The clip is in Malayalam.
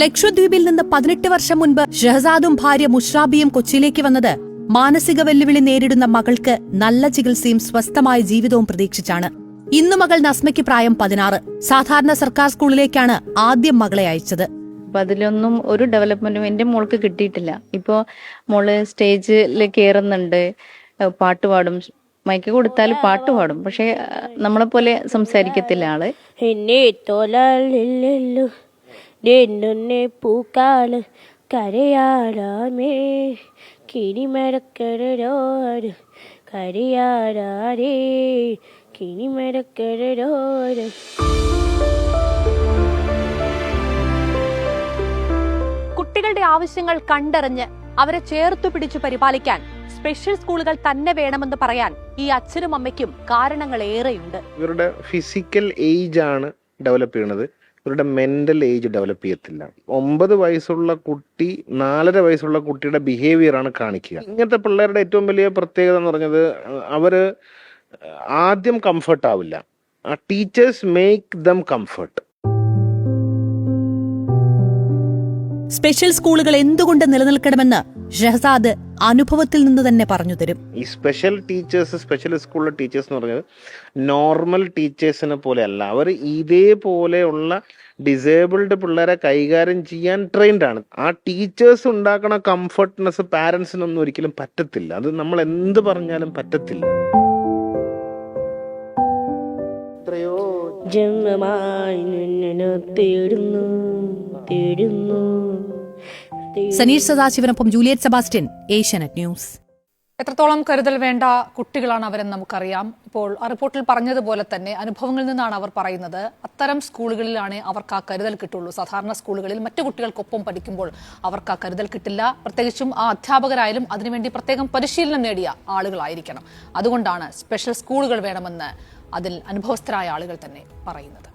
ലക്ഷദ്വീപിൽ നിന്ന് 18 വർഷം മുൻപ് ഷഹസാദും ഭാര്യ മുഷ്റാബിയും കൊച്ചിയിലേക്ക് വന്നത് മാനസിക വെല്ലുവിളി നേരിടുന്ന മകൾക്ക് നല്ല ചികിത്സയും സ്വസ്ഥമായ ജീവിതവും പ്രതീക്ഷിച്ചാണ്. ഇന്നു മകൾ നസ്മയ്ക്ക് പ്രായം 16. സാധാരണ സർക്കാർ സ്കൂളിലേക്കാണ് ആദ്യം മകളെ അയച്ചത്. അതിലൊന്നും ഒരു ഡെവലപ്മെന്റും എന്റെ മോൾക്ക് കിട്ടിയിട്ടില്ല. ഇപ്പോ മോള് സ്റ്റേജിൽ കയറുന്നുണ്ട്, പാട്ട് പാടും, മൈക്ക് കൊടുത്താൽ പാട്ട് പാടും. പക്ഷെ നമ്മളെ പോലെ സംസാരിക്കത്തില്ല ആള്. എന്നെ തോലു എന്നെ പൂക്കാല് കരയാരാമേ കിനിമരക്കരോട് കരയാരേ കിനിമരക്കരോട്. കുട്ടികളുടെ ആവശ്യങ്ങൾ കണ്ടറിഞ്ഞ് അവരെ ചേർത്തു പിടിച്ചു പരിപാലിക്കാൻ സ്പെഷ്യൽ സ്കൂളുകൾ തന്നെ വേണമെന്ന് പറയാൻ ഈ അച്ഛനും അമ്മയ്ക്കും കാരണങ്ങൾ ഏറെയുണ്ട്. ഇവരുടെ ഫിസിക്കൽ ഏജ് ആണ് ഡെവലപ്പ് ചെയ്യുന്നത്, ഇവരുടെ മെന്റൽ ഏജ് ഡെവലപ്പ് ചെയ്യത്തില്ല. 9 വയസ്സുള്ള കുട്ടി 4.5 വയസ്സുള്ള കുട്ടിയുടെ ബിഹേവിയർ ആണ് കാണിക്കുക. ഇങ്ങനത്തെ പിള്ളേരുടെ ഏറ്റവും വലിയ പ്രത്യേകത എന്ന് പറഞ്ഞത് അവര് ആദ്യം കംഫർട്ട് ആവില്ല, teachers make them comfort. Special സ്കൂളുകൾ എന്തുകൊണ്ട് നിലനിൽക്കണമെന്ന് ഷഹസാദ് അനുഭവത്തിൽ നിന്ന് തന്നെ പറഞ്ഞു തരും. ഈ സ്പെഷ്യൽ ടീച്ചേഴ്സ്, സ്പെഷ്യൽ സ്കൂളിലെ ടീച്ചേഴ്സ് എന്ന് പറഞ്ഞത് നോർമൽ ടീച്ചേഴ്സിനെ പോലെ അല്ല. അവർ ഇതേപോലെയുള്ള ഡിസേബിൾഡ് പിള്ളേരെ കൈകാര്യം ചെയ്യാൻ ട്രെയിൻഡ് ആണ്. ആ ടീച്ചേഴ്സ് ഉണ്ടാക്കണ കംഫർട്ട്നെസ് പാരന്റ്സിനൊന്നും ഒരിക്കലും പറ്റത്തില്ല. അത് നമ്മൾ എന്ത് പറഞ്ഞാലും പറ്റത്തില്ല. സനീഷ് സദാശിവനൊപ്പം ജൂലിയറ്റ് സെബാസ്റ്റ്യൻ, ഏഷ്യാനെറ്റ് ന്യൂസ്. എത്രത്തോളം കരുതൽ വേണ്ട കുട്ടികളാണ് അവരെന്ന് നമുക്കറിയാം. ഇപ്പോൾ ആ റിപ്പോർട്ടിൽ പറഞ്ഞതുപോലെ തന്നെ അനുഭവങ്ങളിൽ നിന്നാണ് അവർ പറയുന്നത്. അത്തരം സ്കൂളുകളിലാണ് അവർക്ക് ആ കരുതൽ കിട്ടുള്ളൂ. സാധാരണ സ്കൂളുകളിൽ മറ്റു കുട്ടികൾക്കൊപ്പം പഠിക്കുമ്പോൾ അവർക്ക് ആ കരുതൽ കിട്ടില്ല. പ്രത്യേകിച്ചും ആ അധ്യാപകരായാലും അതിനുവേണ്ടി പ്രത്യേകം പരിശീലനം നേടിയ ആളുകളായിരിക്കണം. അതുകൊണ്ടാണ് സ്പെഷ്യൽ സ്കൂളുകൾ വേണമെന്ന് അതിൽ അനുഭവസ്ഥരായ ആളുകൾ തന്നെ പറയുന്നത്.